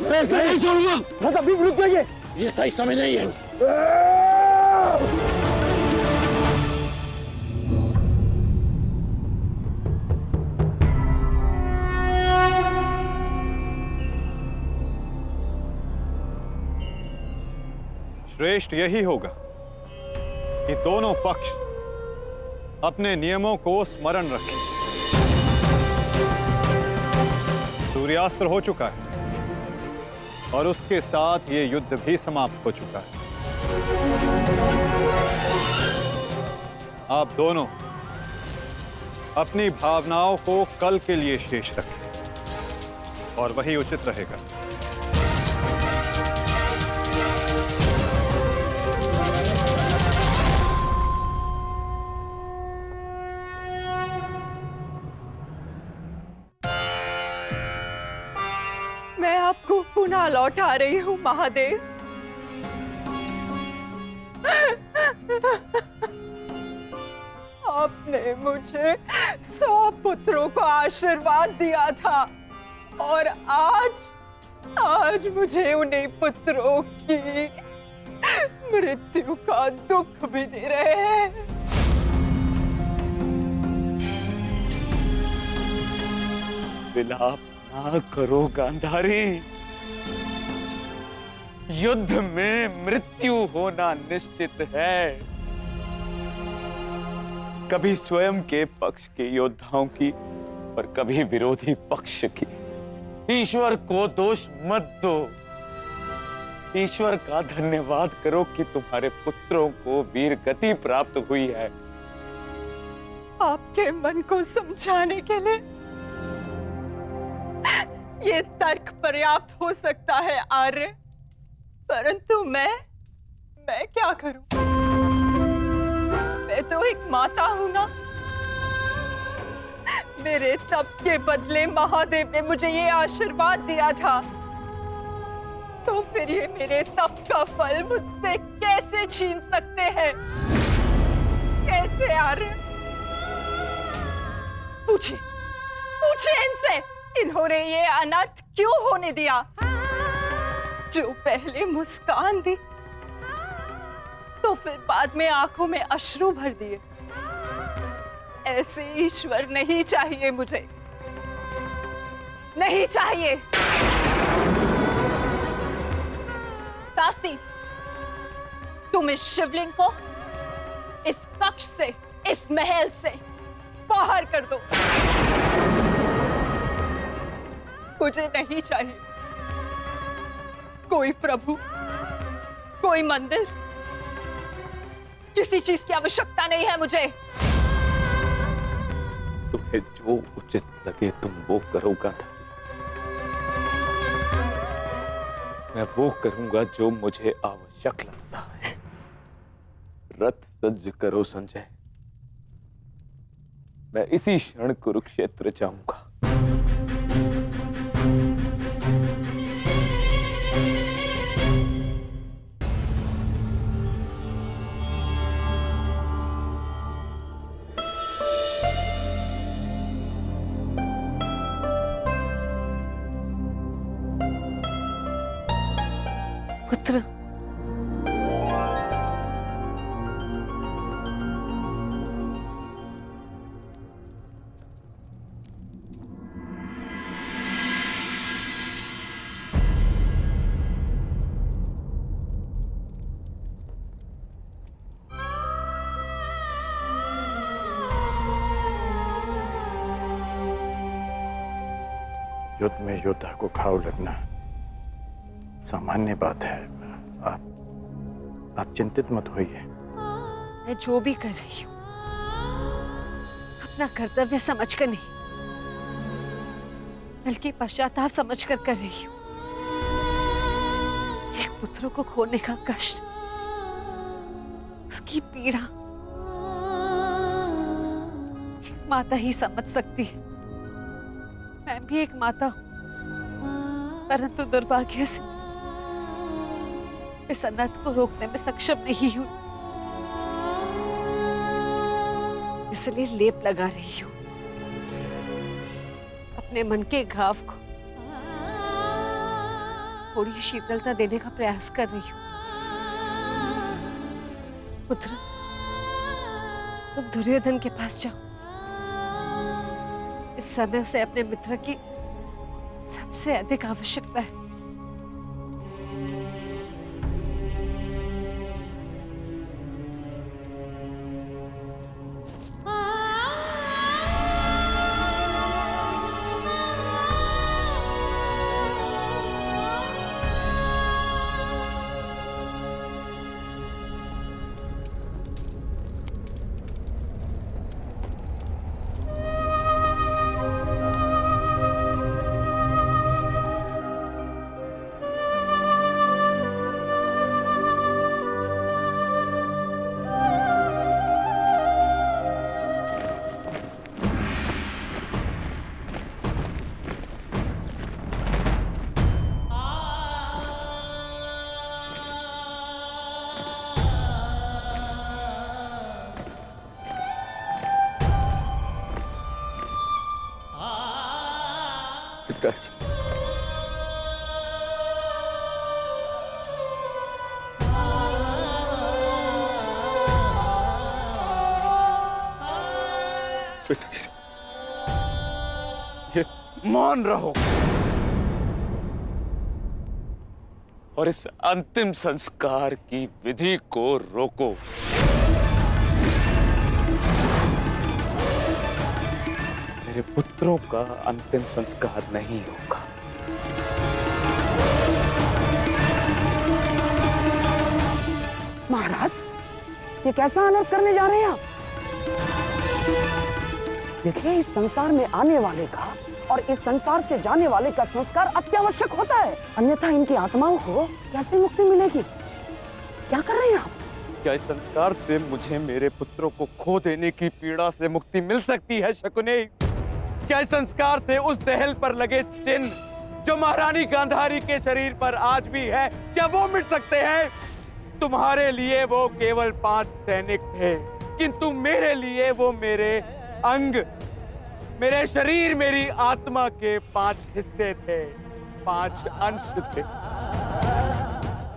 मैं ऐसे नहीं छोड़ूंगा। राजा भीम रुक जाइए, ये सही समय नहीं है। श्रेष्ठ यही होगा कि दोनों पक्ष अपने नियमों को स्मरण रखें। सूर्यास्त हो चुका है और उसके साथ ये युद्ध भी समाप्त हो चुका है। आप दोनों अपनी भावनाओं को कल के लिए शेष रखें और वही उचित रहेगा। मैं आपको पुनः लौटा रही हूँ महादेव। आपने मुझे 100 पुत्रों को आशीर्वाद दिया था और आज मुझे उन्हीं पुत्रों की मृत्यु का दुख भी दे रहे हैं। विलाप ना करो गांधारी। युद्ध में मृत्यु होना निश्चित है। कभी स्वयं के पक्ष के योद्धाओं की और कभी विरोधी पक्ष की। ईश्वर को दोष मत दो। ईश्वर का धन्यवाद करो कि तुम्हारे पुत्रों को वीर गति प्राप्त हुई है। आपके मन को समझाने के लिए ये तर्क पर्याप्त हो सकता है आर्य, परंतु मैं क्या करूं? मैं तो एक माता हूं ना। मेरे तप के बदले महादेव ने मुझे ये आशीर्वाद दिया था, तो फिर ये मेरे तप का फल मुझसे कैसे छीन सकते हैं? कैसे आर्य? पूछिए इनसे, इन्होंने ये अनर्थ क्यों होने दिया? जो पहले मुस्कान दी तो फिर बाद में आंखों में अश्रु भर दिए। ऐसे ईश्वर नहीं चाहिए मुझे, नहीं चाहिए। दासी, तुम इस शिवलिंग को इस कक्ष से, इस महल से बाहर कर दो। मुझे नहीं चाहिए कोई प्रभु, कोई मंदिर, किसी चीज की आवश्यकता नहीं है मुझे। तुम्हें जो उचित लगे तुम वो करो गांधारी। मैं वो करूंगा जो मुझे आवश्यक लगता है। रथ सज्ज करो संजय। मैं इसी क्षण कुरुक्षेत्र जाऊंगा। पुत्र, युद्ध में योद्धा को घाव लगना सामान्य बात है। आप चिंतित मत होइए। मैं जो भी कर रही हूँ अपना कर्तव्य समझकर नहीं, बल्कि पश्चाताप समझकर कर रही हूँ। एक पुत्र को खोने का कष्ट, उसकी पीड़ा एक माता ही समझ सकती है। मैं भी एक माता हूँ, परंतु दुर्भाग्य से इस अनर्थ को रोकने में सक्षम नहीं हूं। इसलिए लेप लगा रही हूं। अपने मन के घाव को थोड़ी शीतलता देने का प्रयास कर रही हूँ। पुत्र, तुम दुर्योधन के पास जाओ। इस समय उसे अपने मित्र की सबसे अधिक आवश्यकता है। पिताजी, पिताजी, ये मौन रहो और इस अंतिम संस्कार की विधि को रोको। मेरे पुत्रों का अंतिम संस्कार नहीं होगा। महाराज, ये कैसा अनर्थ करने जा रहे हैं आप? देखिए, इस संसार में आने वाले का और इस संसार से जाने वाले का संस्कार अत्यावश्यक होता है, अन्यथा इनकी आत्माओं को कैसे मुक्ति मिलेगी? क्या कर रहे हैं आप? क्या इस संस्कार से मुझे मेरे पुत्रों को खो देने की पीड़ा से मुक्ति मिल सकती है शकुनी? क्या इस संस्कार से उस दहल पर लगे चिन्ह जो महारानी गांधारी के शरीर पर आज भी है, क्या वो मिट सकते हैं? तुम्हारे लिए वो केवल 5 सैनिक थे, किंतु मेरे लिए वो मेरे अंग, मेरे शरीर, मेरी आत्मा के 5 हिस्से थे, 5 अंश थे।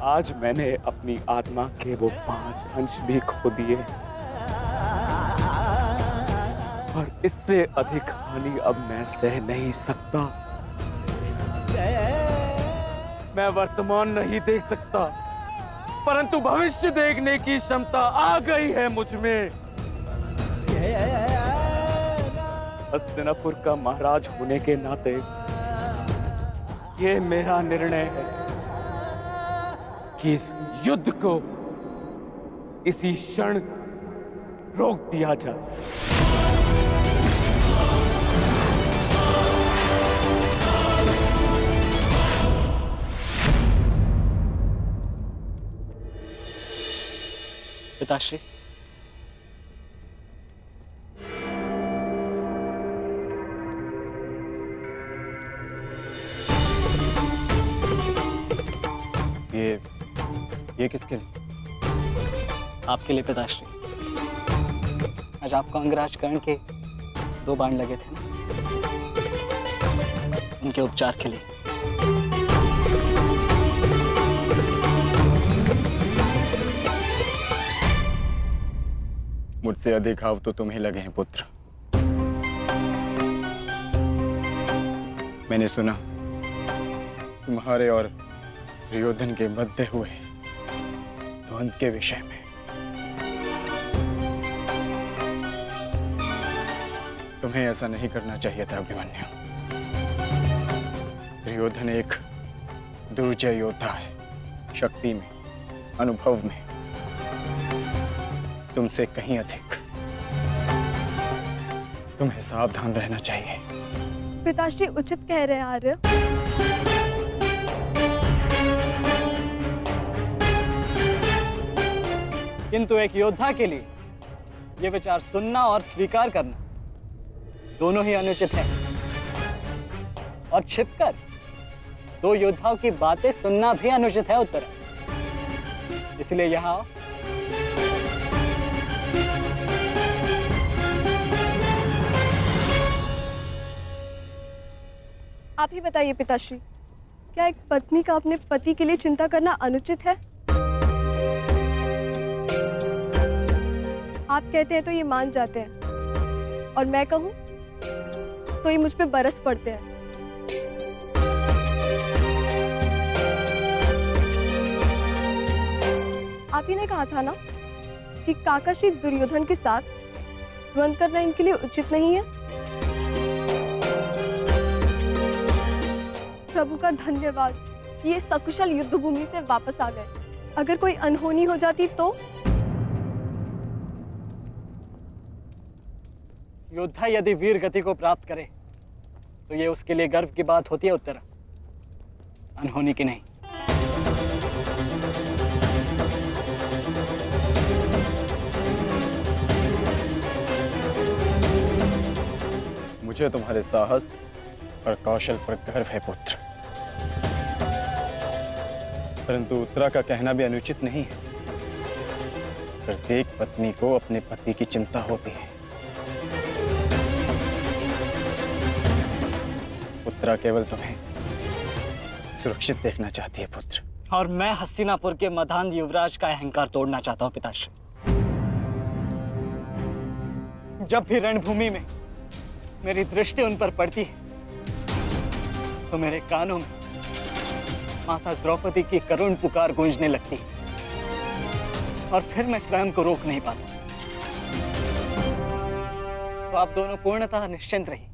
आज मैंने अपनी आत्मा के वो 5 अंश भी खो दिए और इससे अधिक हानि अब मैं सह नहीं सकता। मैं वर्तमान नहीं देख सकता, परंतु भविष्य देखने की क्षमता आ गई है मुझ में। हस्तिनापुर का महाराज होने के नाते ये मेरा निर्णय है कि इस युद्ध को इसी क्षण रोक दिया जाए। पिताश्री, ये किसके लिए? आपके लिए पिताश्री। आज आपको अंगराज कर्ण के 2 बाण लगे थे ना, उनके उपचार के लिए। मुझसे अधिक घाव तो तुम्हें लगे हैं पुत्र। मैंने सुना तुम्हारे और दुर्योधन के मध्य हुए द्वंद्व के विषय में। तुम्हें ऐसा नहीं करना चाहिए था अभिमन्यु। दुर्योधन एक दुर्जय योद्धा है, शक्ति में, अनुभव में तुमसे कहीं अधिक। तुम्हें सावधान रहना चाहिए। पिताश्री उचित कह रहे हैं आर्य। किंतु एक योद्धा के लिए ये विचार सुनना और स्वीकार करना दोनों ही अनुचित है, और छिपकर 2 योद्धाओं की बातें सुनना भी अनुचित है उत्तर। इसलिए यहाँ आओ। आप ही बताइए पिताश्री, क्या एक पत्नी का अपने पति के लिए चिंता करना अनुचित है? आप कहते हैं तो ये मान जाते हैं, और मैं कहूं तो ये मुझ पे बरस पड़ते हैं। आप ही ने कहा था ना कि काका श्री दुर्योधन के साथ द्वंद्व करना इनके लिए उचित नहीं है। प्रभु का धन्यवाद, ये सकुशल युद्ध भूमि से वापस आ गए। अगर कोई अनहोनी हो जाती तो? योद्धा यदि वीर गति को प्राप्त करे तो ये उसके लिए गर्व की बात होती है उत्तरा, अनहोनी की नहीं। मुझे तुम्हारे साहस और कौशल पर गर्व है पुत्र, परंतु उत्तरा का कहना भी अनुचित नहीं है। प्रत्येक पत्नी को अपने पति की चिंता होती है। उत्तरा केवल तुम्हें सुरक्षित देखना चाहती है पुत्र। और मैं हस्तिनापुर के मधान युवराज का अहंकार तोड़ना चाहता हूं पिताश्री। जब भी रणभूमि में मेरी दृष्टि उन पर पड़ती है तो मेरे कानों में माता द्रौपदी की करुण पुकार गूंजने लगती है, और फिर मैं स्वयं को रोक नहीं पाता। तो आप दोनों पूर्णतः निश्चिंत रहिए।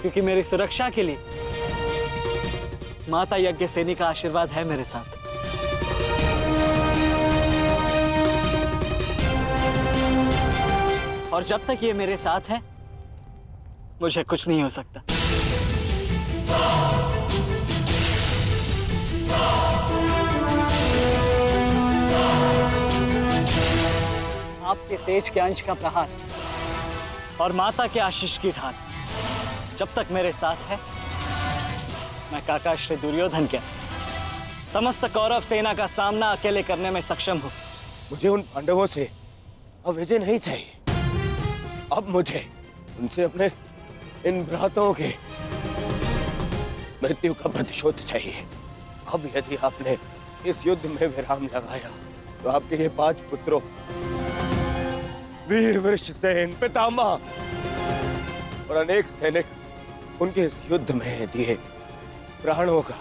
क्योंकि मेरी सुरक्षा के लिए माता यज्ञसेनी का आशीर्वाद है मेरे साथ। और जब तक ये मेरे साथ है मुझे कुछ नहीं हो सकता। आपके तेज के अंश का प्रहार और माता के आशीष की ढाल जब तक मेरे साथ है, मैं काका श्री दुर्योधन के समस्त कौरव सेना का सामना अकेले करने में सक्षम हूं। मुझे उन पांडवों से अब विजय नहीं चाहिए। अब मुझे उनसे अपने इन भ्राताओं के मृत्यु का प्रतिशोध चाहिए। अब यदि आपने इस युद्ध में विराम लगाया तो आपके ये 5 पुत्रों वीर वृषसेन, पितामह और अनेक सैनिक उनके इस युद्ध में दिए प्राणों का,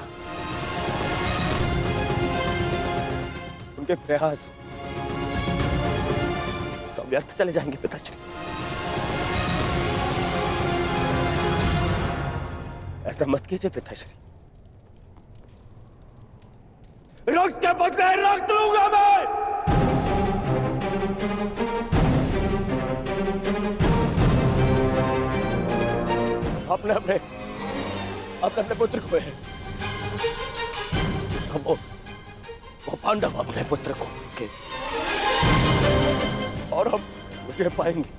उनके प्रयास सब व्यर्थ चले जाएंगे पिताश्री। ऐसा मत कीजिए पिताश्री। रक्त के बदले रक्त लूंगा मैं। आपने अपने पुत्र खोए हैं। अब वो पांडव अपने पुत्र को के और हम मुझे पाएंगे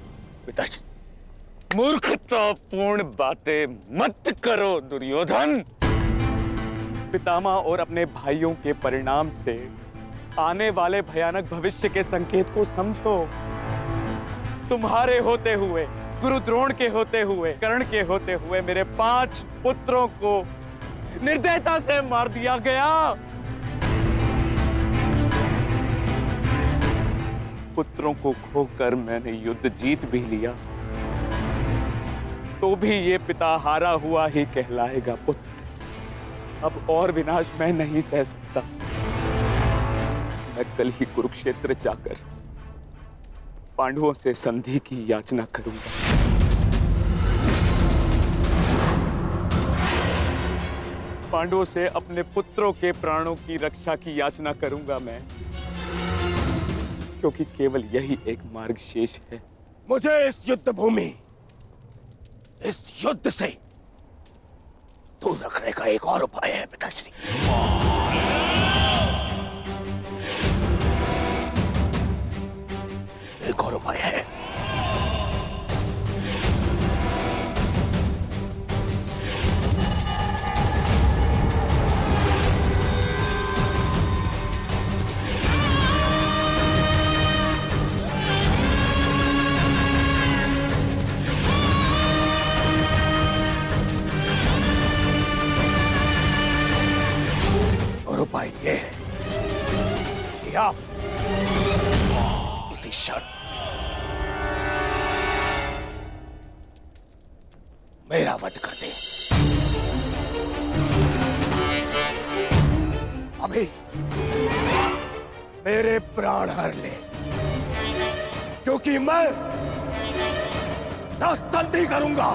पिताश्री। मूर्खतापूर्ण बातें मत करो दुर्योधन। पितामह और अपने भाइयों के परिणाम से आने वाले भयानक भविष्य के संकेत को समझो। तुम्हारे होते हुए, गुरु द्रोण के होते हुए, कर्ण के होते हुए मेरे 5 पुत्रों को निर्दयता से मार दिया गया। पुत्रों को खोकर मैंने युद्ध जीत भी लिया, तो भी ये पिता हारा हुआ ही कहलाएगा पुत्र। अब और विनाश मैं नहीं सह सकता। मैं कल ही कुरुक्षेत्र जाकर पांडवों से संधि की याचना करूंगा। पांडवों से अपने पुत्रों के प्राणों की रक्षा की याचना करूंगा मैं, क्योंकि केवल यही एक मार्ग शेष है। मुझे इस युद्ध भूमि, इस युद्ध से दूर रखने का एक और उपाय है पिताश्री। एक और उपाय है। उपाय यह है कि आप इसी क्षण मेरा वध कर दें। अभी मेरे प्राण हर ले, क्योंकि मैं ना संधि करूंगा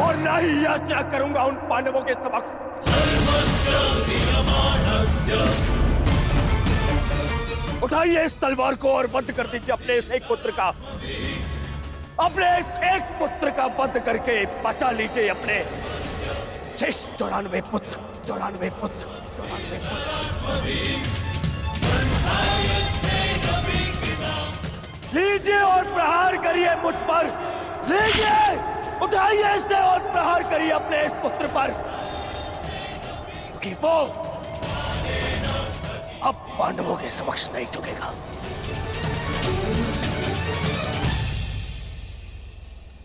और ना ही याचना करूंगा उन पांडवों के समक्ष। उठाइए इस तलवार को और वध कर दीजिए अपने इस एक पुत्र का। अपने इस एक पुत्र का वध करके बचा लीजिए अपने शेष 94 पुत्र। लीजिए और प्रहार करिए मुझ पर। लीजिए, उठाइए इसे और प्रहार करिए अपने इस पुत्र पर, क्योंकि वो अब पांडवों के समक्ष नहीं झुकेगा।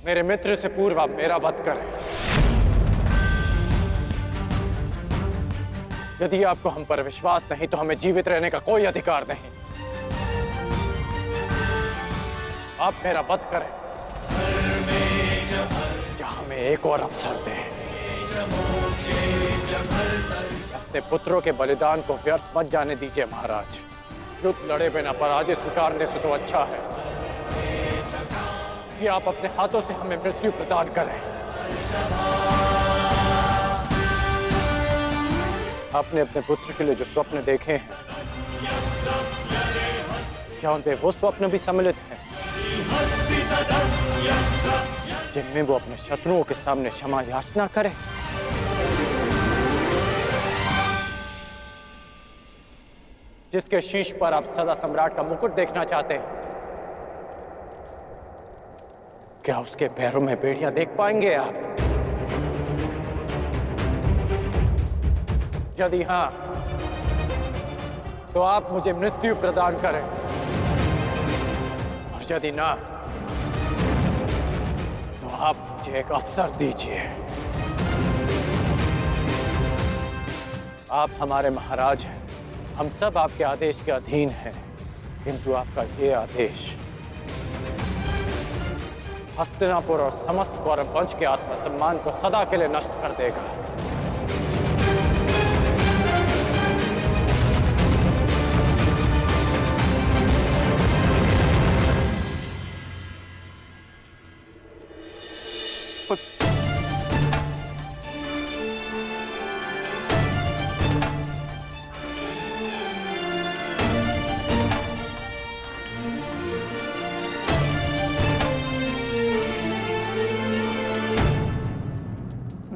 मेरे मित्र से पूर्व आप मेरा वध करें। यदि आपको हम पर विश्वास नहीं तो हमें जीवित रहने का कोई अधिकार नहीं। आप मेरा वध करें या हमें एक और अवसर दें। अपने पुत्रों के बलिदान को व्यर्थ मत जाने दीजिए महाराज। युद्ध लड़े बिना पराजय स्वीकारने से तो अच्छा है कि आप अपने हाथों से हमें मृत्यु प्रदान करें। आपने अपने पुत्र के लिए जो स्वप्न देखे हैं, क्या उनमें वो स्वप्न भी सम्मिलित हैं जिनमें वो अपने शत्रुओं के सामने क्षमा याचना करे? जिसके शीश पर आप सदा सम्राट का मुकुट देखना चाहते हैं, क्या उसके पैरों में बेड़ियां देख पाएंगे आप? यदि हां, तो आप मुझे मृत्यु प्रदान करें, और यदि ना, तो आप मुझे एक अवसर दीजिए। आप हमारे महाराज हैं, हम सब आपके आदेश के अधीन हैं, किंतु आपका ये आदेश हस्तिनापुर और समस्त कौरव वंश के आत्मसम्मान को सदा के लिए नष्ट कर देगा।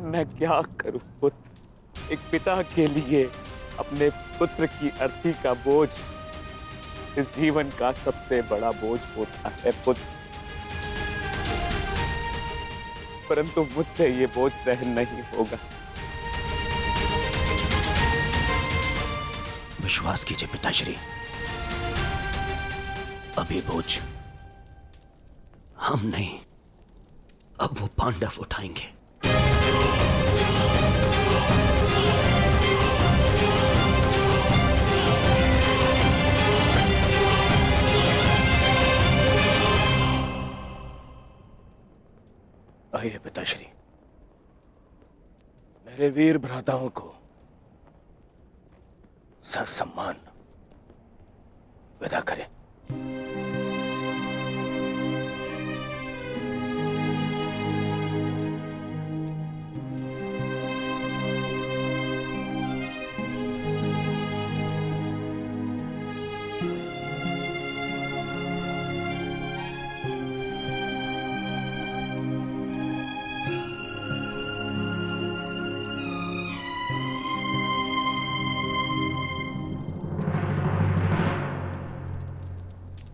मैं क्या करूं पुत्र? एक पिता के लिए अपने पुत्र की अर्थी का बोझ इस जीवन का सबसे बड़ा बोझ होता है पुत्र, परंतु मुझसे ये बोझ सहन नहीं होगा। विश्वास कीजिए पिताश्री, अभी बोझ हम नहीं, अब वो पांडव उठाएंगे। आइए पिताश्री, मेरे वीर भ्राताओं को ससम्मान विदा करें।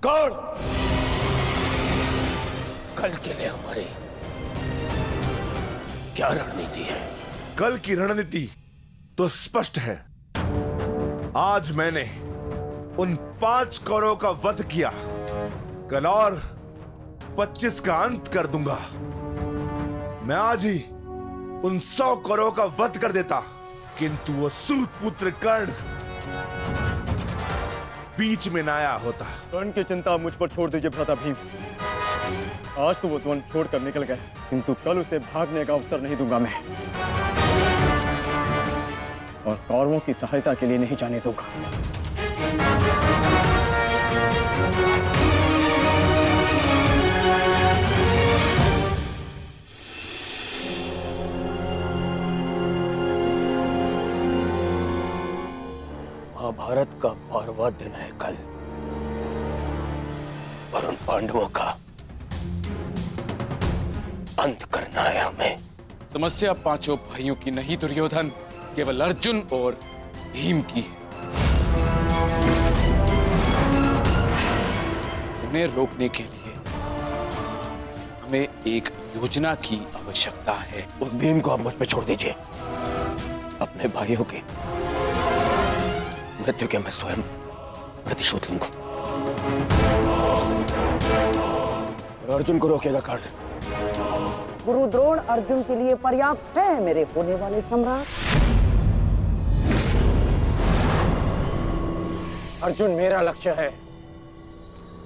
कौन कल के लिए हमारी क्या रणनीति है? कल की रणनीति तो स्पष्ट है। आज मैंने उन 5 कौरवों का वध किया, कल और 25 का अंत कर दूंगा। मैं आज ही उन 100 कौरवों का वध कर देता, किंतु वो सूत पुत्र कर्ण बीच में न आया होता। कर्ण की चिंता मुझ पर छोड़ दीजिए भ्राता भीम। आज तो वो वन छोड़कर निकल गए, किंतु कल उसे भागने का अवसर नहीं दूंगा मैं, और कौरवों की सहायता के लिए नहीं जाने दूंगा। महाभारत का 12वां दिन है कल, और उन पांडवों का अंत करना है हमें। समस्या पांचों भाइयों की नहीं दुर्योधन, केवल अर्जुन और भीम की है। उन्हें रोकने के लिए हमें एक योजना की आवश्यकता है। उस भीम को आप मुझ पे छोड़ दीजिए। अपने भाइयों की मृत्यु के मैं स्वयं प्रतिशोध लूंगा। और अर्जुन को रोकेगा कर्ण। गुरु द्रोण अर्जुन के लिए पर्याप्त है मेरे होने वाले सम्राट। अर्जुन मेरा लक्ष्य है,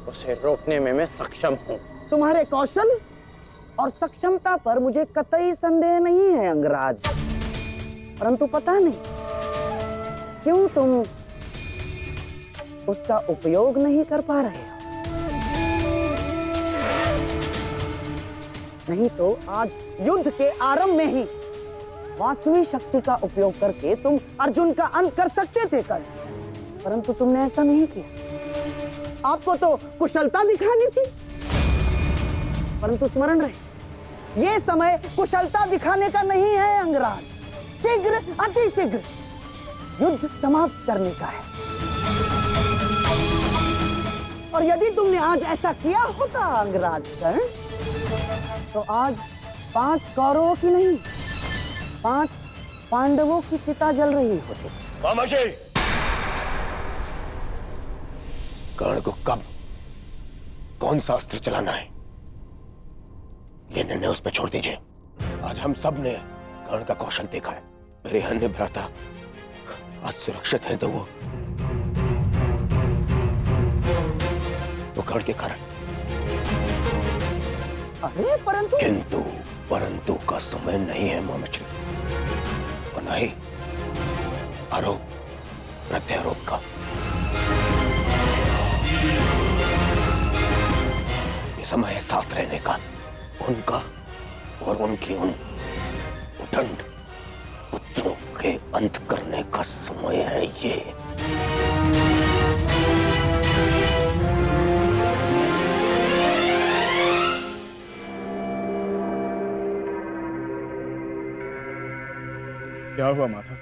उसे रोकने में मैं सक्षम हूँ। तुम्हारे कौशल और सक्षमता पर मुझे कतई संदेह नहीं है अंगराज, परंतु पता नहीं क्यों तुम उसका उपयोग नहीं कर पा रहे हो। नहीं तो आज युद्ध के आरंभ में ही वास्तविक शक्ति का उपयोग करके तुम अर्जुन का अंत कर सकते थे कल, परंतु तुमने ऐसा नहीं किया। आपको तो कुशलता दिखानी थी, परंतु स्मरण रहे ये समय कुशलता दिखाने का नहीं है अंगराज। शीघ्र अतिशीघ्र युद्ध समाप्त करने का है। और यदि तुमने आज ऐसा किया होता अंगराज कर्ण, तो आज 5 कौरवों की नहीं 5 पांडवों की चिता जल रही होती। खामोशी! कर्ण को कब कौन सा अस्त्र चलाना है, ये निर्णय उस पर छोड़ दीजिए। आज हम सब ने कर्ण का कौशल देखा है। मेरे अन्य भ्राता आज सुरक्षित है तो वो कर्ण के कारण। अरे परंतु का समय नहीं है मामचरी, और न ही आरोप प्रत्यारोप का। ये समय है साथ रहने का, उनका और उनकी उन उदंड पुत्रों के अंत करने का समय है ये। क्या हुआ माधव,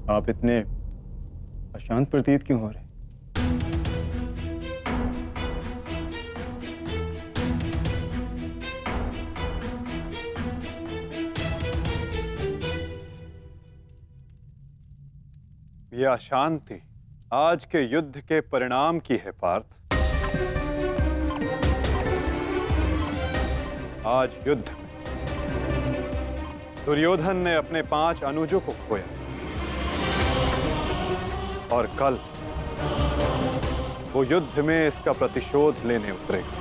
आप इतने अशांत प्रतीत क्यों हो रहे? यह अशांति आज के युद्ध के परिणाम की है पार्थ। आज युद्ध में दुर्योधन ने अपने 5 अनुजों को खोया, और कल वो युद्ध में इसका प्रतिशोध लेने उतरेगा।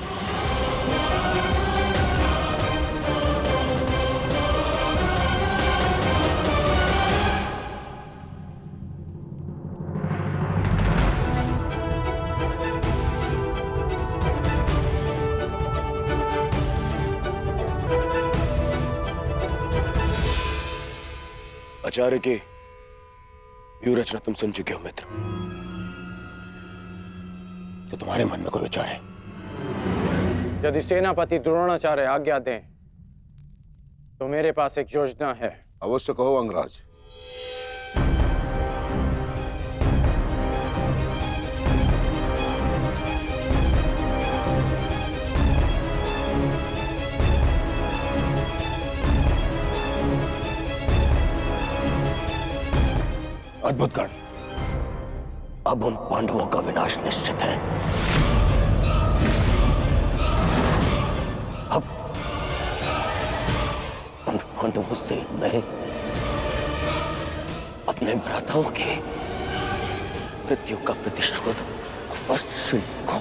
आचार्य की व्यूह रचना तुम सुन चुके हो मित्र, तो तुम्हारे मन में कोई विचार है? यदि सेनापति द्रोणाचार्य आज्ञा दें तो मेरे पास एक योजना है। अवश्य कहो अंगराज। अद्भुत कर्ण, अब उन पांडवों का विनाश निश्चित है। अब बांधूं उससे मैं अपने भ्राताओं की मृत्यु का प्रतिशोध अवश्य लूंगा।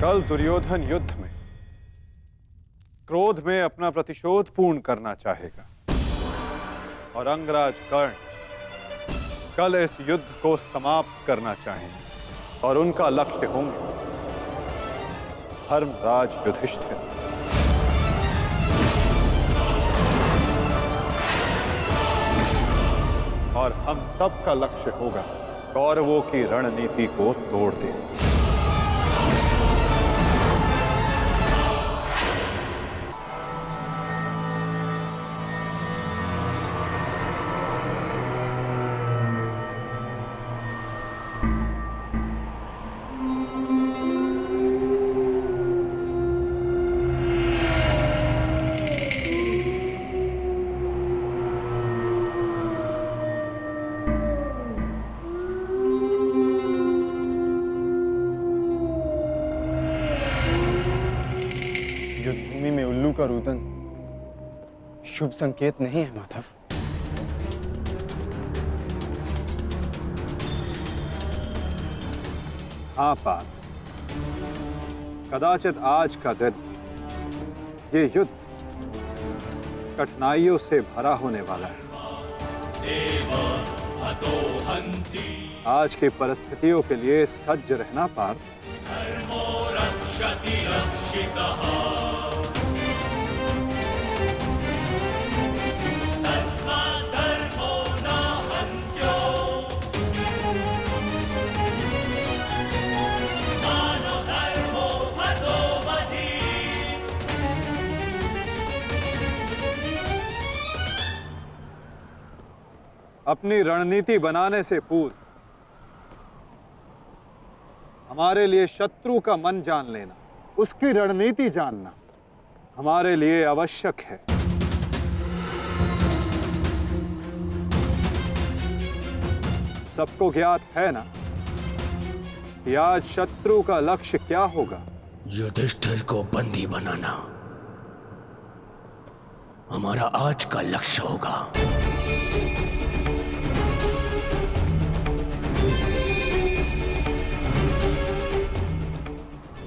कल दुर्योधन युद्ध में क्रोध में अपना प्रतिशोध पूर्ण करना चाहेगा और अंगराज कर्ण कल इस युद्ध को समाप्त करना चाहेंगे और उनका लक्ष्य होंगे धर्मराज युधिष्ठिर। और हम सब का लक्ष्य होगा कौरवों की रणनीति को तोड़ देना। युद्धभूमि में उल्लू का रुदन शुभ संकेत नहीं है माधव। हाँ पार्थ, कदाचित आज का दिन ये युद्ध कठिनाइयों से भरा होने वाला है। आज की परिस्थितियों के लिए सज्ज रहना पार्थ। अपनी रणनीति बनाने से पूर्व हमारे लिए शत्रु का मन जान लेना, उसकी रणनीति जानना हमारे लिए आवश्यक है। सबको ज्ञात है ना कि आज शत्रु का लक्ष्य क्या होगा? युधिष्ठिर को बंदी बनाना हमारा आज का लक्ष्य होगा।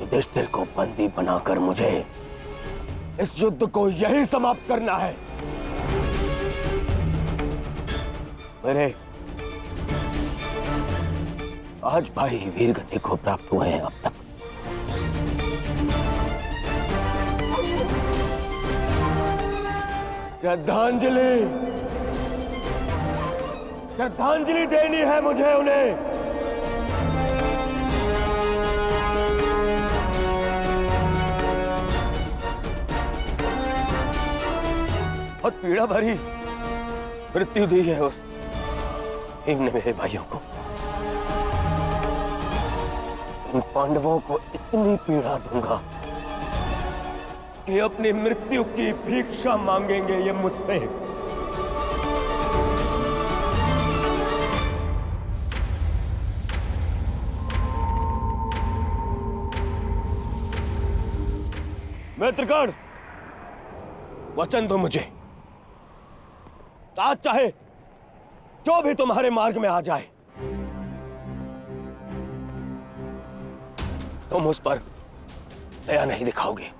युधिष्ठिर को बंदी बनाकर मुझे इस युद्ध को यही समाप्त करना है। मेरे आज भाई वीर गति को प्राप्त हुए हैं अब तक। श्रद्धांजलि श्रद्धांजलि देनी है मुझे उन्हें। बहुत पीड़ा भरी मृत्यु दी है उस भीम ने मेरे भाइयों को। इन पांडवों को इतनी पीड़ा दूंगा कि अपनी मृत्यु की भिक्षा मांगेंगे ये मुझसे। मित्रगण, वचन दो मुझे, आज चाहे जो भी तुम्हारे मार्ग में आ जाए तुम उस पर दया नहीं दिखाओगे।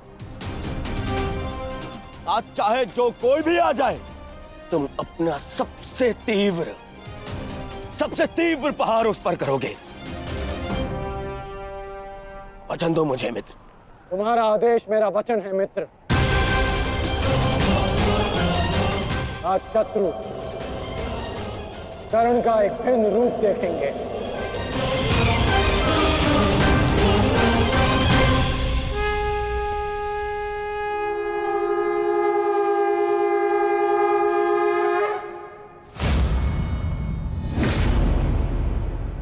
आज चाहे जो कोई भी आ जाए तुम अपना सबसे तीव्र प्रहार उस पर करोगे। वचन दो मुझे मित्र। तुम्हारा आदेश मेरा वचन है मित्र। आज शत्रु कर्ण का एक भिन्न रूप देखेंगे।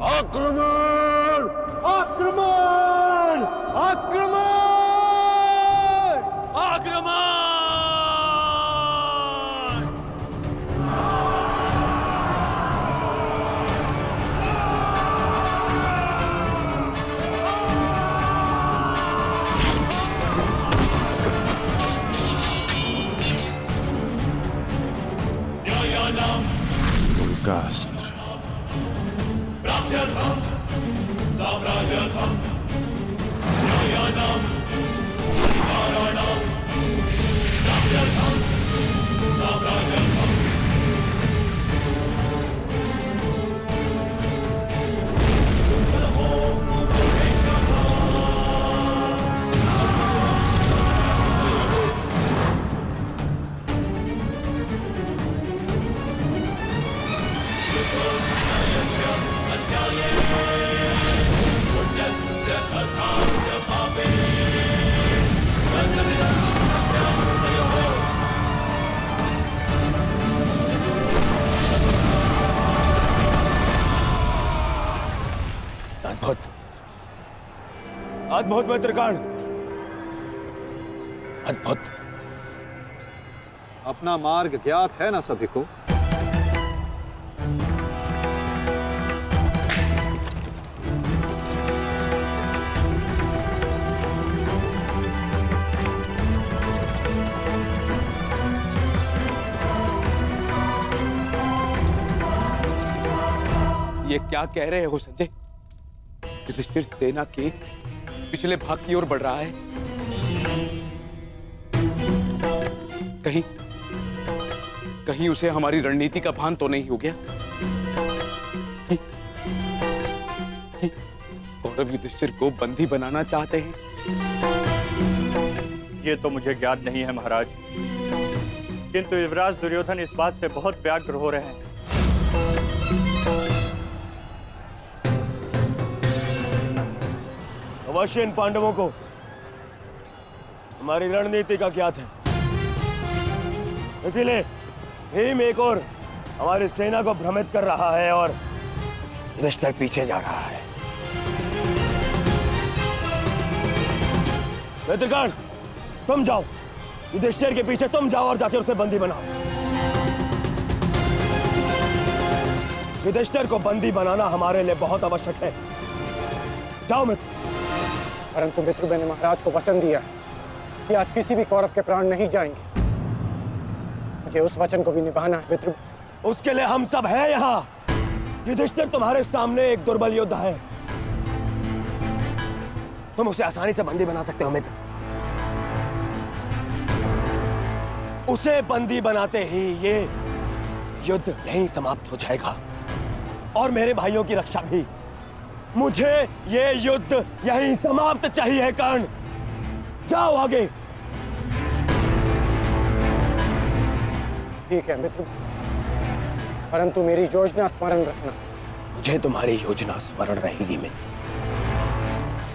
आक्रमण! आक्रमण! आक्रमण! आक्रमण! का अस्त्र। अद्भुत, अद्भुत मित्रगण, अद्भुत। अपना मार्ग ज्ञात है ना सभी को? ये क्या कह रहे हो संजय? युधिष्ठिर सेना के पिछले भाग की ओर बढ़ रहा है। कहीं उसे हमारी रणनीति का भान तो नहीं हो गया? कौरव युधिष्ठिर को बंदी बनाना चाहते हैं? ये तो मुझे ज्ञात नहीं है महाराज, किंतु युवराज दुर्योधन इस बात से बहुत व्यग्र हो रहे हैं। अवश्य इन पांडवों को हमारी रणनीति का ज्ञात है, इसीलिए भीम एक और हमारी सेना को भ्रमित कर रहा है और युधिष्ठिर पीछे जा रहा है। मित्रगण, तुम जाओ, युधिष्ठिर के पीछे तुम जाओ और जाके उसे बंदी बनाओ। युधिष्ठिर को बंदी बनाना हमारे लिए बहुत आवश्यक है। जाओ मित्र। परंतु मित्र, मैंने महाराज को वचन दिया कि आज किसी भी कौरव के प्राण नहीं जाएंगे। मुझे उस वचन को भी निभाना है मित्र। उसके लिए हम सब हैं यहाँ। युधिष्ठिर तुम्हारे सामने एक दुर्बल योद्धा है, तुम उसे आसानी से बंदी बना सकते हो मित्र। उसे बंदी बनाते ही ये युद्ध यहीं समाप्त हो जाएगा और मेरे भाइयों की रक्षा भी। मुझे ये युद्ध यहीं समाप्त चाहिए। कर्ण, जाओ आगे। ठीक है मित्र, परंतु मेरी योजना स्मरण रखना। मुझे तुम्हारी योजना स्मरण रहेगी मित्र।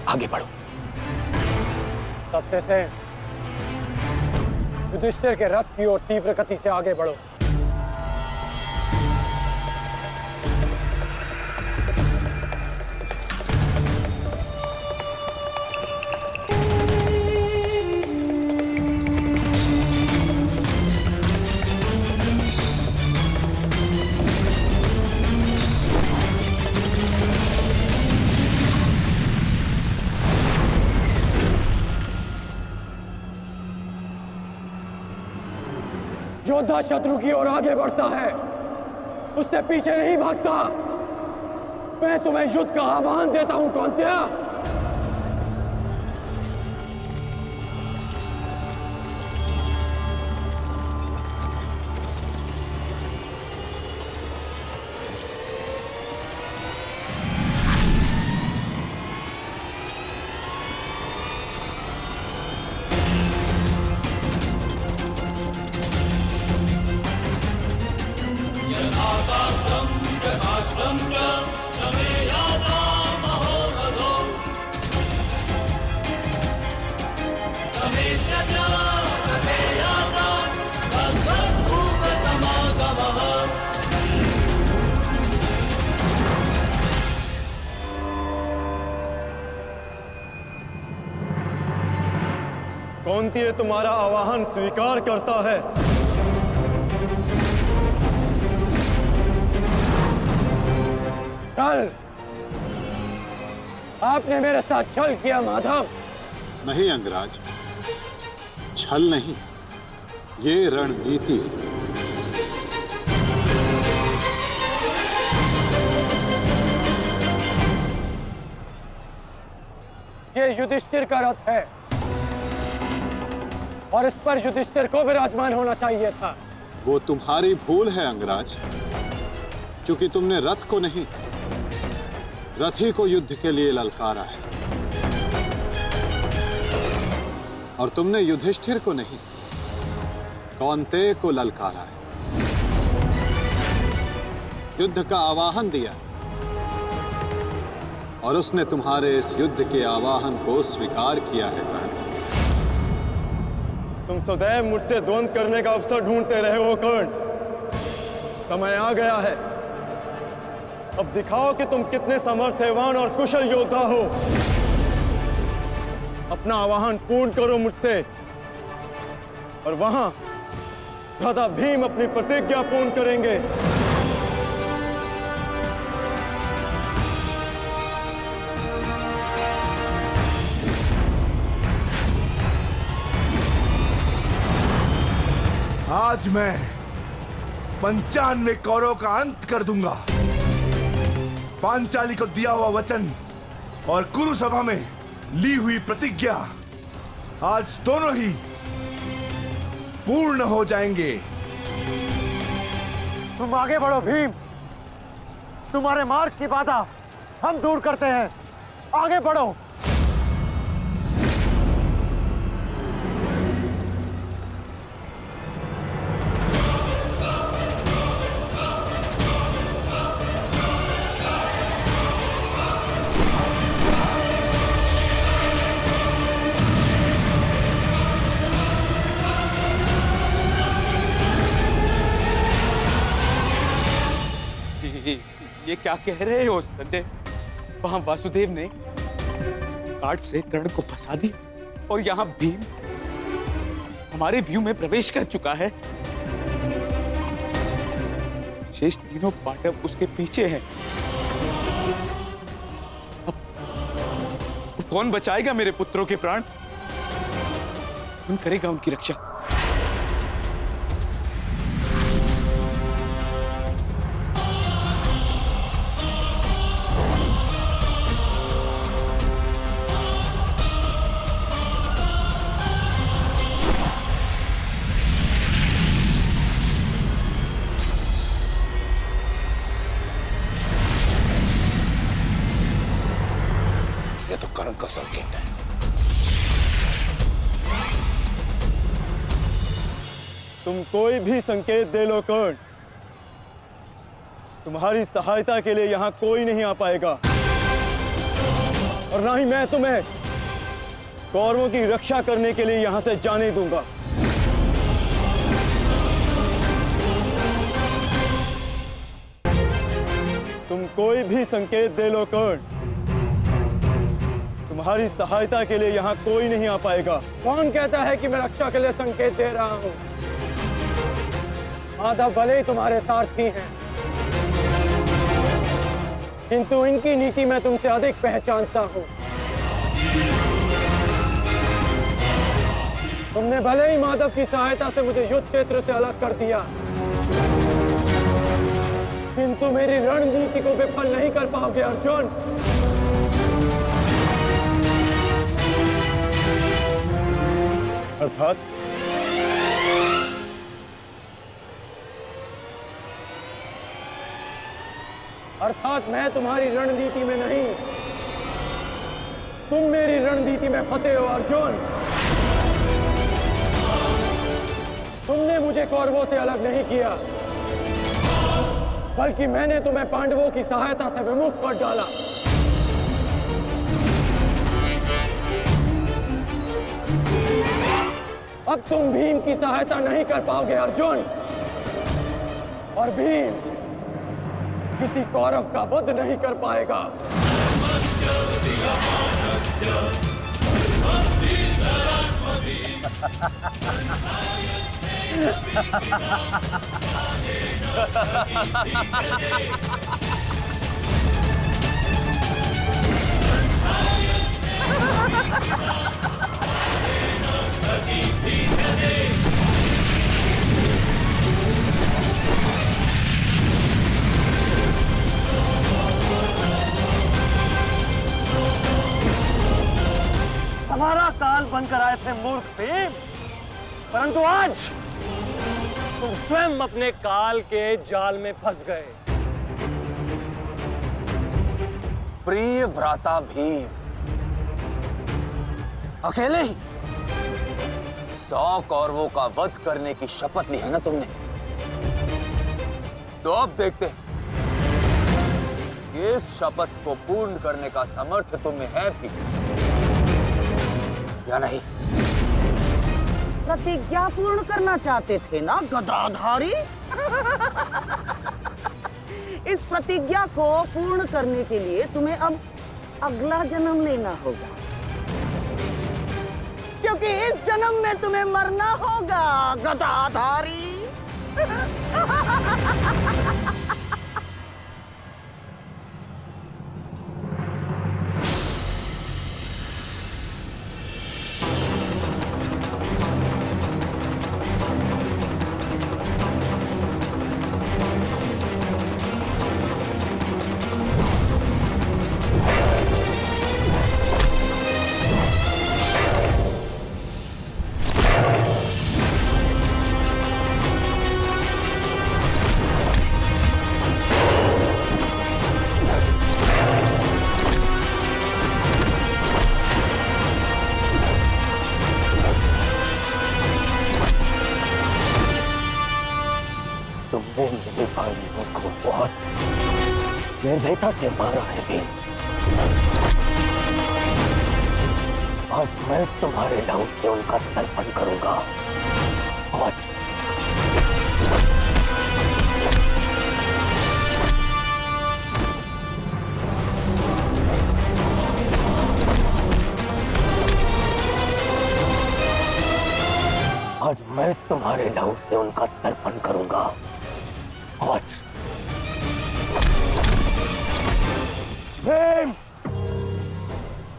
आगे बढ़ो। तब से युधिष्ठिर के रथ की ओर तीव्र गति से आगे बढ़ो। योद्धा शत्रु की ओर आगे बढ़ता है, उससे पीछे नहीं भागता। मैं तुम्हें युद्ध का आह्वान देता हूं कौंत्या। कौंतेय तुम्हारा आवाहन स्वीकार करता है। कल आपने मेरे साथ छल किया माधव। नहीं अंगराज, छल नहीं, ये रणनीति है। ये युधिष्ठिर का रथ है और इस पर युधिष्ठिर को विराजमान होना चाहिए था। वो तुम्हारी भूल है अंगराज, क्योंकि तुमने रथ को नहीं, रथी को युद्ध के लिए ललकारा है। और तुमने युधिष्ठिर को नहीं, कौन्तेय को ललकारा है, युद्ध का आवाहन दिया और उसने तुम्हारे इस युद्ध के आवाहन को स्वीकार किया है। कर्ण, तुम सदैव मुझसे द्वंद्व करने का अवसर ढूंढते रहे हो कर्ण। समय आ गया है, अब दिखाओ कि तुम कितने समर्थवान और कुशल योद्धा हो। अपना आवाहन पूर्ण करो मुझसे और वहां भ्राता भीम अपनी प्रतिज्ञा पूर्ण करेंगे। आज मैं 95 कौरवों का अंत कर दूंगा। पांचाली को दिया हुआ वचन और कुरु सभा में ली हुई प्रतिज्ञा आज दोनों ही पूर्ण हो जाएंगे। तुम आगे बढ़ो भीम, तुम्हारे मार्ग की बाधा हम दूर करते हैं। आगे बढ़ो। ये क्या कह रहे हो संजय? वहां वासुदेव ने काट से कर्ण को फंसा दिया और यहाँ भीम हमारे व्यू में प्रवेश कर चुका है। शेष तीनों पांडव उसके पीछे हैं। अब कौन बचाएगा मेरे पुत्रों के प्राण? कौन करेगा उनकी रक्षा? कर्ण का संकेत है। तुम कोई भी संकेत दे लो कर्ण, तुम्हारी सहायता के लिए यहां कोई नहीं आ पाएगा और ना ही मैं तुम्हें कौरवों की रक्षा करने के लिए यहां से जाने दूंगा। तुम कोई भी संकेत दे लो कर्ण, तुम्हारी सहायता के लिए यहां कोई नहीं आ पाएगा। कौन कहता है कि मैं रक्षा के लिए संकेत दे रहा हूं? माधव भले ही तुम्हारे सारथी हैं, किंतु इनकी नीति मैं तुमसे अधिक पहचानता हूं। तुमने भले ही माधव की सहायता से मुझे युद्ध क्षेत्र से अलग कर दिया, किंतु मेरी रणनीति को विफल नहीं कर पाओगे अर्जुन। अर्थात मैं तुम्हारी रणनीति में नहीं, तुम मेरी रणनीति में फंसे हो अर्जुन। तुमने मुझे कौरवों से अलग नहीं किया, बल्कि मैंने तुम्हें पांडवों की सहायता से विमुख कर डाला। अब तुम भीम की सहायता नहीं कर पाओगे अर्जुन, और भीम किसी कौरव का वध नहीं कर पाएगा। मूर्ख भीम, परंतु आज तुम स्वयं अपने काल के जाल में फंस गए। प्रिय भ्राता भीम, अकेले ही 100 कौरवों का वध करने की शपथ ली है ना तुमने? तो अब देखते हैं इस शपथ को पूर्ण करने का सामर्थ्य तुम्हें है भी या नहीं? प्रतिज्ञा पूर्ण करना चाहते थे ना गदाधारी? इस प्रतिज्ञा को पूर्ण करने के लिए तुम्हें अब अगला जन्म लेना होगा, क्योंकि इस जन्म में तुम्हें मरना होगा गदाधारी। तुमने मेरे भाइयों को बहुत निर्दयता से मारा है भीम। आज मैं तुम्हारे लहू से उनका तर्पण करूंगा। और आज मैं तुम्हारे लहू से उनका तर्पण करूंगा। आज भीम,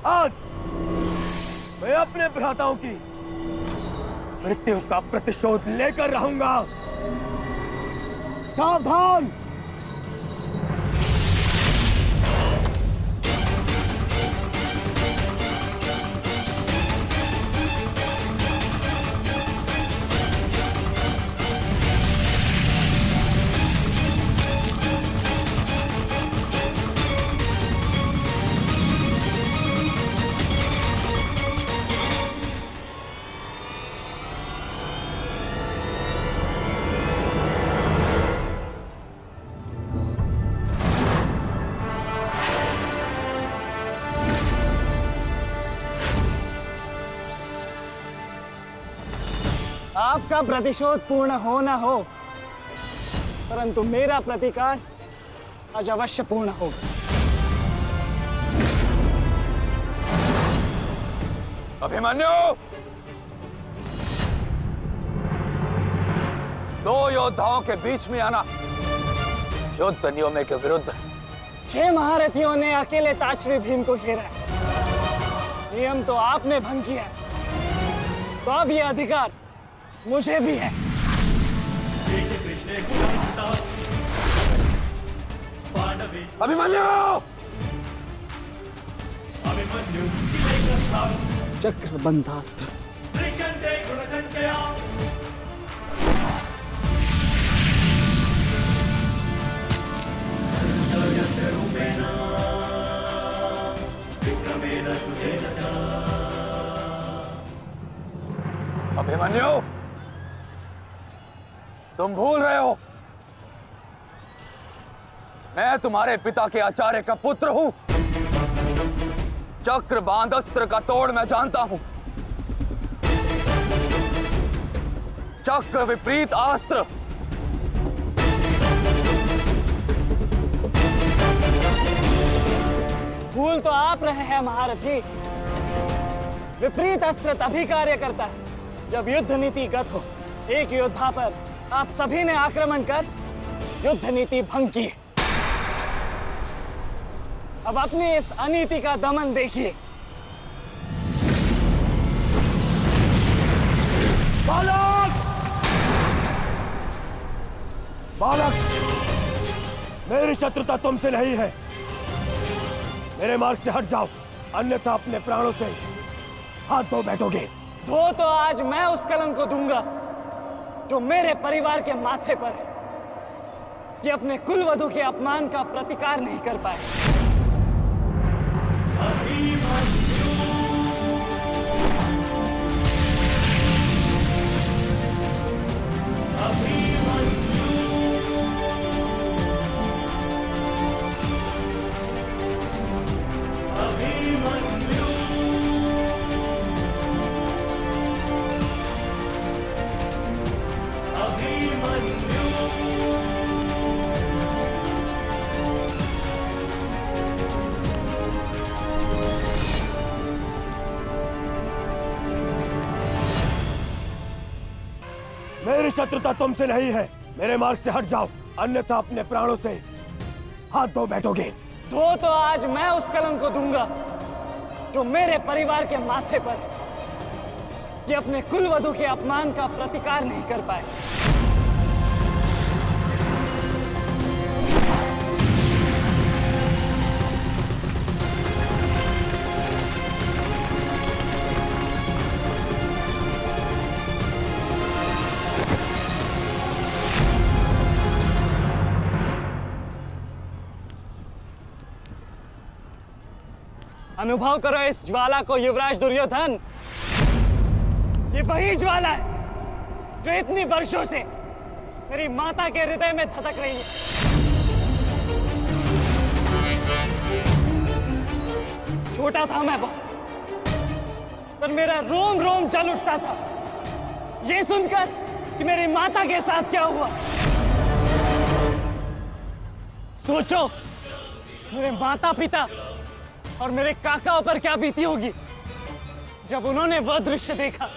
आज मैं अपने भ्राताओं की मृत्यु का प्रतिशोध लेकर रहूंगा। सावधान! आपका प्रतिशोध पूर्ण हो ना हो, परंतु मेरा प्रतिकार आज अवश्य पूर्ण होगा। अभिमन्यु, 2 योद्धाओं के बीच में आना युद्ध नियमों के विरुद्ध। 6 महारथियों ने अकेले ताचरी भीम को घेरा है। नियम तो आपने भंग किया है, तो अब यह अधिकार मुझे भी है। अभिमन्यु! चक्रबंधास्त्र। अभिमन्यु, तुम भूल रहे हो, मैं तुम्हारे पिता के आचार्य का पुत्र हूं। चक्रबांध अस्त्र का तोड़ मैं जानता हूं। चक्र विपरीत अस्त्र भूल तो आप रहे हैं महारथी। विपरीत अस्त्र तभी कार्य करता है जब युद्ध नीति गत हो। एक योद्धा पर आप सभी ने आक्रमण कर युद्ध नीति भंग की। अब अपनी इस अनीति का दमन देखिए। बालक! बालक! मेरी शत्रुता तुमसे नहीं है। मेरे मार्ग से हट जाओ, अन्यथा अपने प्राणों से हाथ धो बैठोगे। धो तो आज मैं उस कलंक को दूंगा जो मेरे परिवार के माथे पर है, कि अपने कुलवधू के अपमान का प्रतिकार नहीं कर पाए। मेरी शत्रुता तुमसे नहीं है, मेरे मार्ग से हट जाओ, अन्यथा अपने प्राणों से हाथ धो बैठोगे। धो तो आज मैं उस कलंक को दूंगा जो मेरे परिवार के माथे पर है, कि अपने कुलवधू के अपमान का प्रतिकार नहीं कर पाए। अनुभव करो इस ज्वाला को युवराज दुर्योधन। ये वही ज्वाला है जो इतनी वर्षों से मेरी माता के हृदय में धधक रही है। छोटा था मैं बहुत, पर मेरा रोम रोम जल उठता था ये सुनकर कि मेरी माता के साथ क्या हुआ। सोचो, मेरे माता पिता और मेरे काकाओं पर क्या बीती होगी जब उन्होंने वह दृश्य देखा।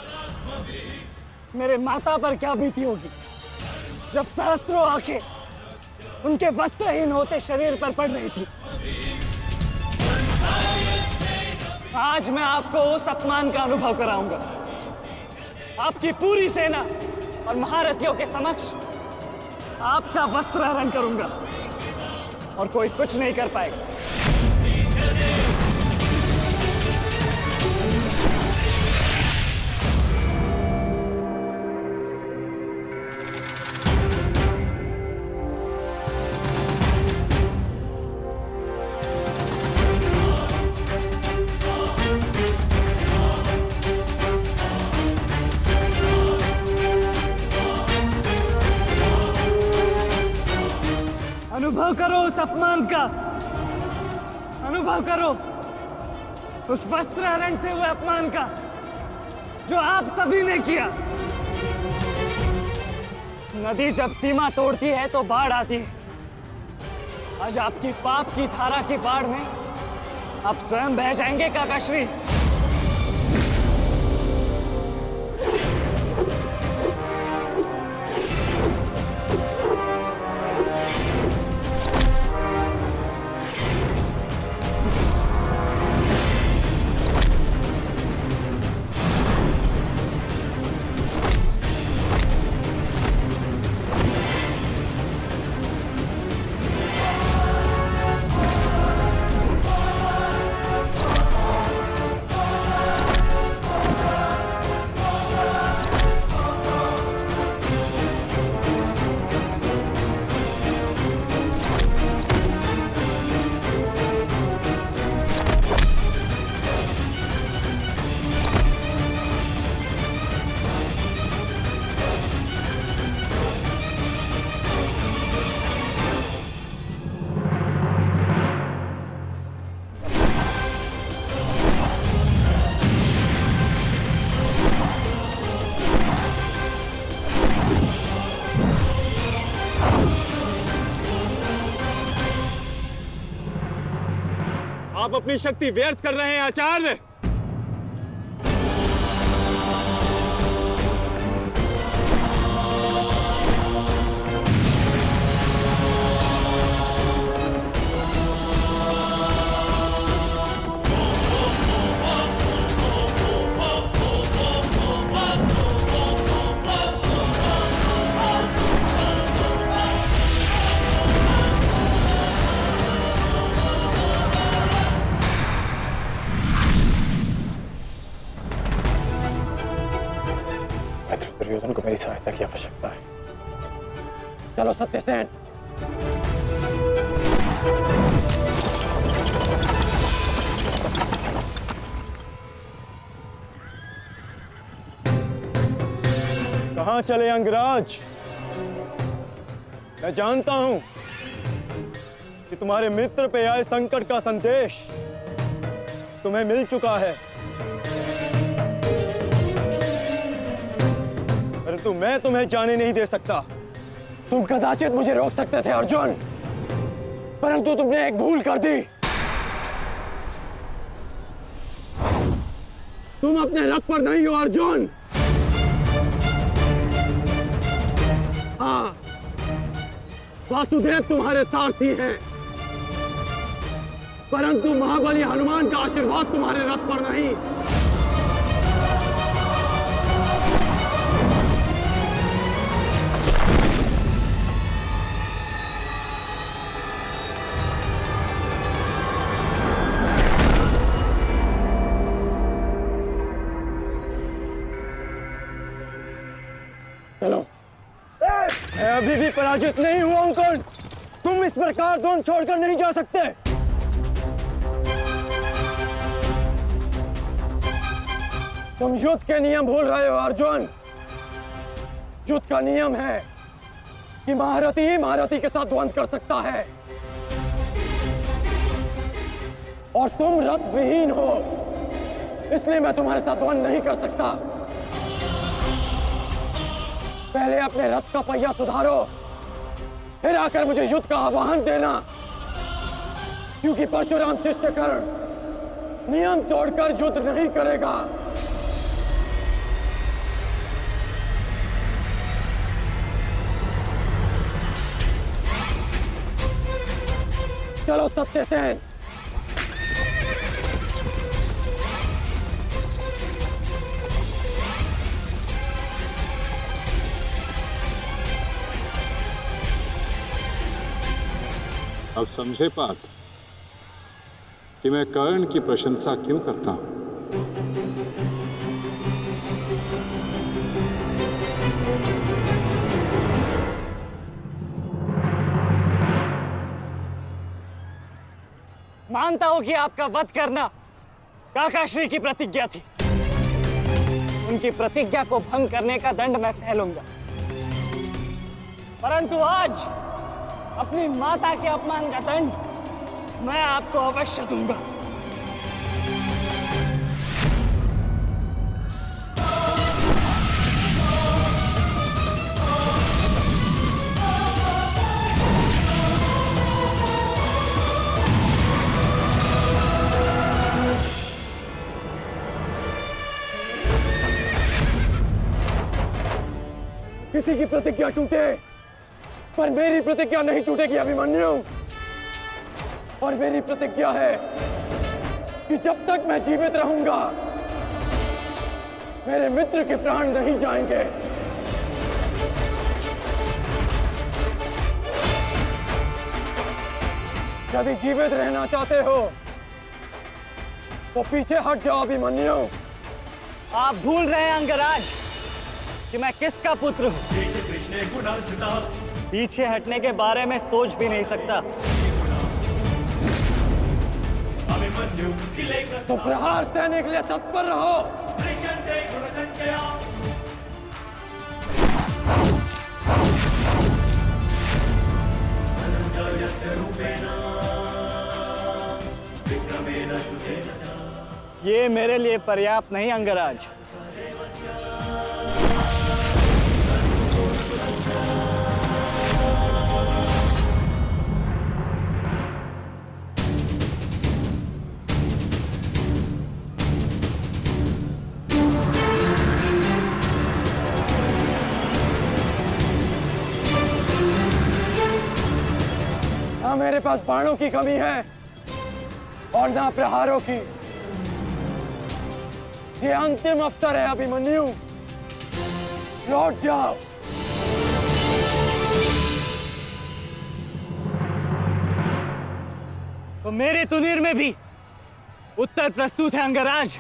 मेरे माता पर क्या बीती होगी जब सहस्त्रों आंखें उनके वस्त्रहीन होते शरीर पर पड़ रही थी। आज मैं आपको उस अपमान का अनुभव कराऊंगा। आपकी पूरी सेना और महारथियों के समक्ष आपका वस्त्र हरण करूंगा और कोई कुछ नहीं कर पाएगा। अनुभव करो उस अपमान का, अनुभव करो उस वस्त्र हरण से हुए अपमान का जो आप सभी ने किया। नदी जब सीमा तोड़ती है तो बाढ़ आती है। आज आपकी पाप की धारा की बाढ़ में आप स्वयं बह जाएंगे काकाश्री। आप अपनी शक्ति व्यर्थ कर रहे हैं आचार्य। दुर्योधन को मेरी सहायता की आवश्यकता है। चलो सत्यसेन। कहां चले अंगराज? मैं जानता हूं कि तुम्हारे मित्र पे आए संकट का संदेश तुम्हें मिल चुका है, परंतु मैं तुम्हें जाने नहीं दे सकता। तुम कदाचित मुझे रोक सकते थे अर्जुन, परंतु तुमने एक भूल कर दी। तुम अपने रथ पर नहीं हो अर्जुन। हाँ, वासुदेव तुम्हारे सारथी हैं, परंतु महाबली हनुमान का आशीर्वाद तुम्हारे रथ पर नहीं। चलो। मैं अभी भी पराजित नहीं हुआ हूं कर्ण। तुम इस प्रकार द्रोण छोड़कर नहीं जा सकते। तुम युद्ध के नियम भूल रहे हो अर्जुन। युद्ध का नियम है कि महारथी ही महारथी के साथ द्वंद्व कर सकता है, और तुम रथ विहीन हो, इसलिए मैं तुम्हारे साथ द्वंद्व नहीं कर सकता। पहले अपने रथ का पहिया सुधारो, फिर आकर मुझे युद्ध का आह्वान देना, क्योंकि परशुराम शिष्य कर्ण नियम तोड़कर युद्ध नहीं करेगा। चलो सत्यसेन। अब समझे पार्थ कि मैं कर्ण की प्रशंसा क्यों करता हूं। मानता हूं कि आपका वध करना काकाश्री की प्रतिज्ञा थी। उनकी प्रतिज्ञा को भंग करने का दंड मैं सह लूंगा, परंतु आज अपनी माता के अपमान का दंड मैं आपको अवश्य दूंगा। किसी की प्रतिज्ञा टूटे, पर मेरी प्रतिज्ञा नहीं टूटेगी अभिमन्यु। और मेरी प्रतिज्ञा है कि जब तक मैं जीवित रहूंगा, मेरे मित्र के प्राण नहीं जाएंगे। यदि जीवित रहना चाहते हो तो पीछे हट जाओ अभिमन्यु। आप भूल रहे हैं अंगराज कि मैं किसका पुत्र हूं। पीछे हटने के बारे में सोच भी नहीं सकता। तो प्रहार सहने के लिए तत्पर रहो। ये मेरे लिए पर्याप्त नहीं अंगराज। ना मेरे पास बाणों की कमी है और ना प्रहारों की। ये अंतिम अवसर है अभिमन्यु, लौट जाओ। तो मेरे तुनीर में भी उत्तर प्रस्तुत है अंगराज।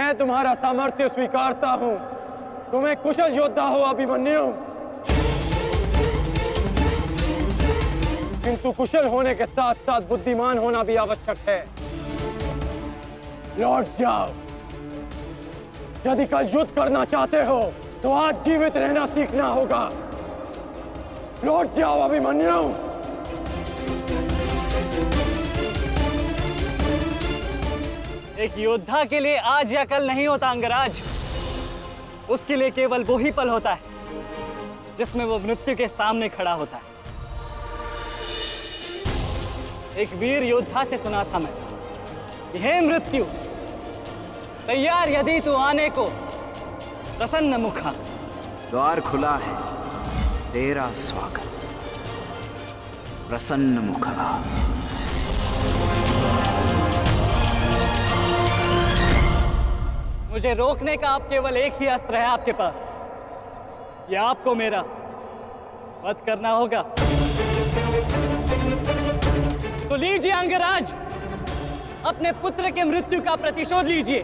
मैं तुम्हारा सामर्थ्य स्वीकारता हूं। तुम एक कुशल योद्धा हो अभिमन्यु, किंतु कुशल होने के साथ साथ बुद्धिमान होना भी आवश्यक है। लौट जाओ। यदि कल युद्ध करना चाहते हो तो आज जीवित रहना सीखना होगा। लौट जाओ अभिमन्यु। एक योद्धा के लिए आज या कल नहीं होता अंगराज। उसके लिए केवल वो ही पल होता है जिसमें वो मृत्यु के सामने खड़ा होता है। एक वीर योद्धा से सुना था मैं, हे मृत्यु, तैयार यदि तू आने को, प्रसन्न मुखा। द्वार खुला है, तेरा स्वागत, प्रसन्न मुखा। मुझे रोकने का अब केवल एक ही अस्त्र है आपके पास। यह आपको मेरा वध करना होगा। तो लीजिए अंगराज, अपने पुत्र के मृत्यु का प्रतिशोध लीजिए।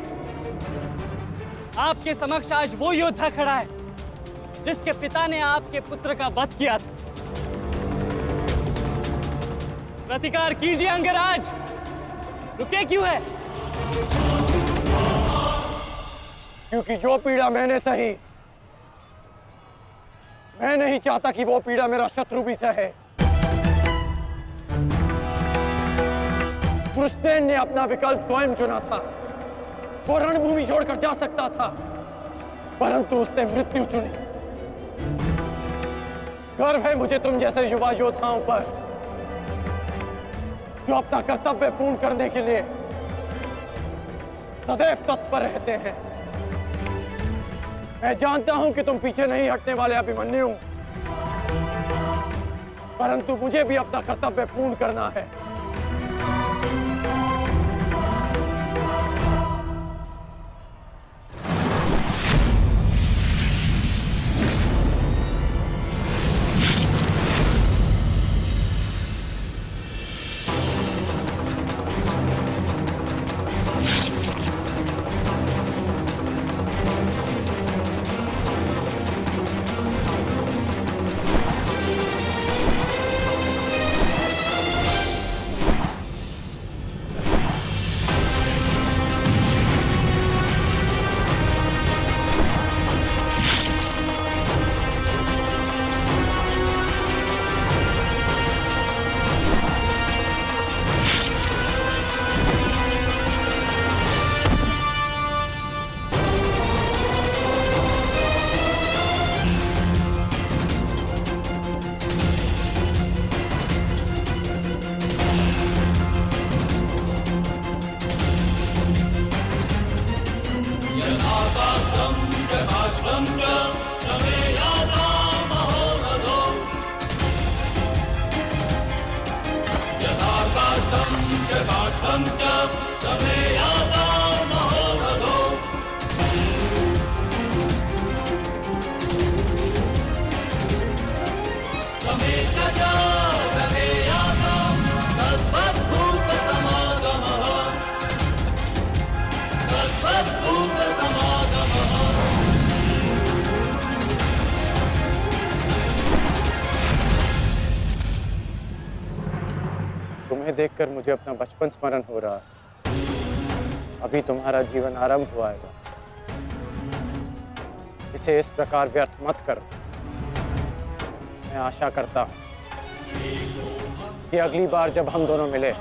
आपके समक्ष आज वो योद्धा खड़ा है जिसके पिता ने आपके पुत्र का वध किया था। प्रतिकार कीजिए अंगराज, रुके क्यों है? क्योंकि जो पीड़ा मैंने सही, मैं नहीं चाहता कि वो पीड़ा मेरा शत्रु भी सहे। कृष्ण ने अपना विकल्प स्वयं चुना था। वो रणभूमि छोड़कर जा सकता था, परंतु उसने मृत्यु चुनी। गर्व है मुझे तुम जैसे युवा योद्धाओं पर, जो अपना कर्तव्य पूर्ण करने के लिए सदैव तत्पर रहते हैं। मैं जानता हूं कि तुम पीछे नहीं हटने वाले अभिमन्यु, परंतु मुझे भी अपना कर्तव्य पूर्ण करना है। तुम्हें देखकर मुझे अपना बचपन स्मरण हो रहा है। अभी तुम्हारा जीवन आरंभ हुआ है वत्स। इसे इस प्रकार व्यर्थ मत करो। मैं आशा करता हूं कि अगली बार जब हम दोनों मिले